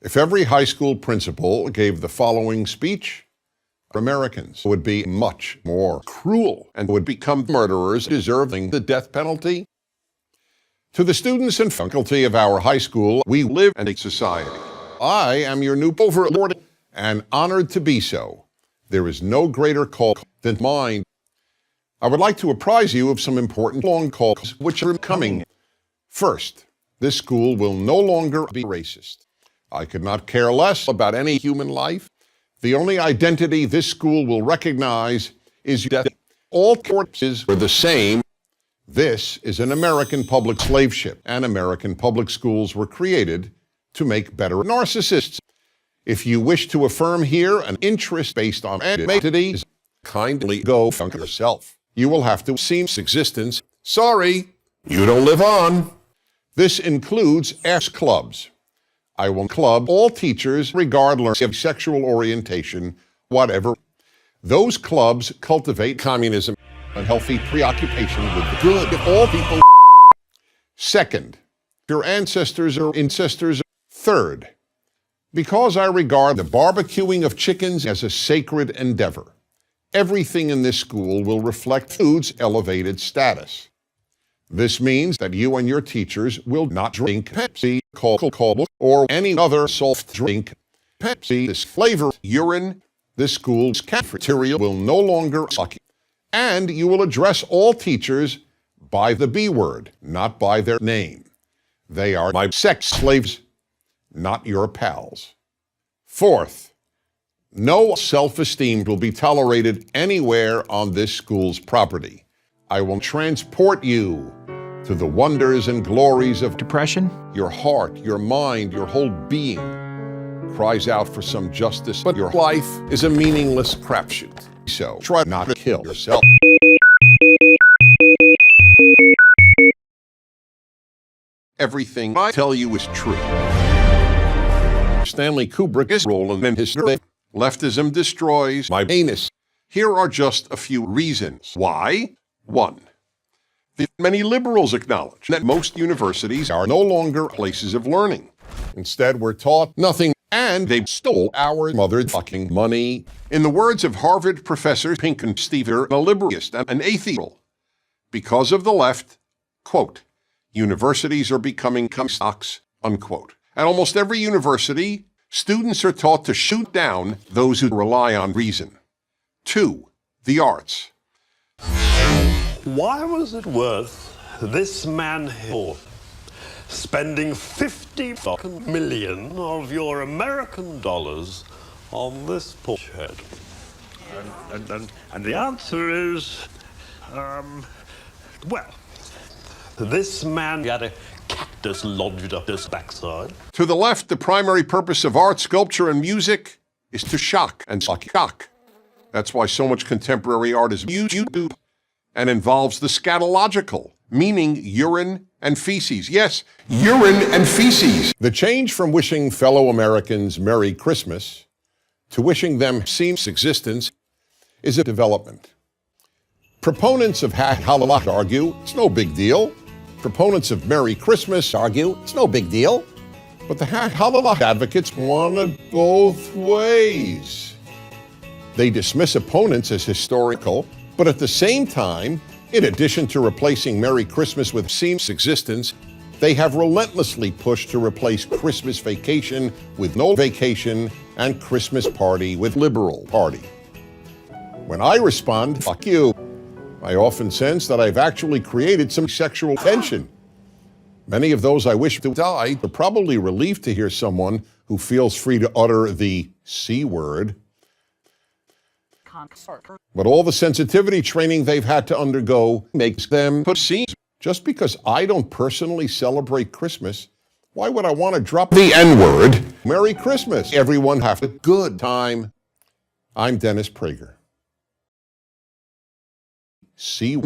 If every high school principal gave the following speech, Americans would be much more cruel and would become murderers deserving the death penalty. To the students and faculty of our high school, we live in a society. I am your new overlord and honored to be so. There is no greater call than mine. I would like to apprise you of some important long calls which are coming. First, this school will no longer be racist. I could not care less about any human life. The only identity this school will recognize is that all corpses are the same. This is an American public slave ship, and American public schools were created to make better narcissists. If you wish to affirm here an interest based on identities, kindly go fuck yourself. You will have to cease existence. Sorry, you don't live on. This includes ass clubs. I will club all teachers regardless of sexual orientation, whatever. Those clubs cultivate communism, unhealthy preoccupation with the good of all people. Second, your ancestors are incestors. Third, because I regard the barbecuing of chickens as a sacred endeavor, everything in this school will reflect food's elevated status. This means that you and your teachers will not drink Pepsi, Coca-Cola, or any other soft drink. Pepsi, this flavor, urine. This school's cafeteria will no longer suck. And you will address all teachers by the B word, not by their name. They are my sex slaves, not your pals. Fourth, no self-esteem will be tolerated anywhere on this school's property. I will transport you to the wonders and glories of depression. Your heart, your mind, your whole being cries out for some justice, but your life is a meaningless crapshoot. So try not to kill yourself. Everything I tell you is true. Stanley Kubrick's role in history. Leftism destroys my anus. Here are just a few reasons why. 1. Many liberals acknowledge that most universities are no longer places of learning. Instead, we're taught nothing, and they stole our motherfucking money. In the words of Harvard professor Pinkenstever, a liberalist and an atheist, because of the left, quote, universities are becoming stocks, unquote. At almost every university, students are taught to shoot down those who rely on reason. 2. The arts. Why was it worth this man here spending 50 fucking million of your American dollars on this bullshit? And the answer is, well, this man had a cactus lodged up his backside. To the left, the primary purpose of art, sculpture, and music is to shock and shock. That's why so much contemporary art is YouTube and involves the scatological, meaning urine and feces. Yes, urine and feces. The change from wishing fellow Americans Merry Christmas to wishing them cease existence is a development. Proponents of Halloween argue it's no big deal. Proponents of Merry Christmas argue it's no big deal. But the Halloween advocates want it both ways. They dismiss opponents as historical, but at the same time, in addition to replacing Merry Christmas with cease existence, they have relentlessly pushed to replace Christmas vacation with no vacation and Christmas party with liberal party. When I respond, fuck you, I often sense that I've actually created some sexual tension. Many of those I wish to die are probably relieved to hear someone who feels free to utter the C word. But all the sensitivity training they've had to undergo makes them pussies. Just because I don't personally celebrate Christmas, why would I want to drop the N-word? Merry Christmas. Everyone have a good time. I'm Dennis Prager. See you.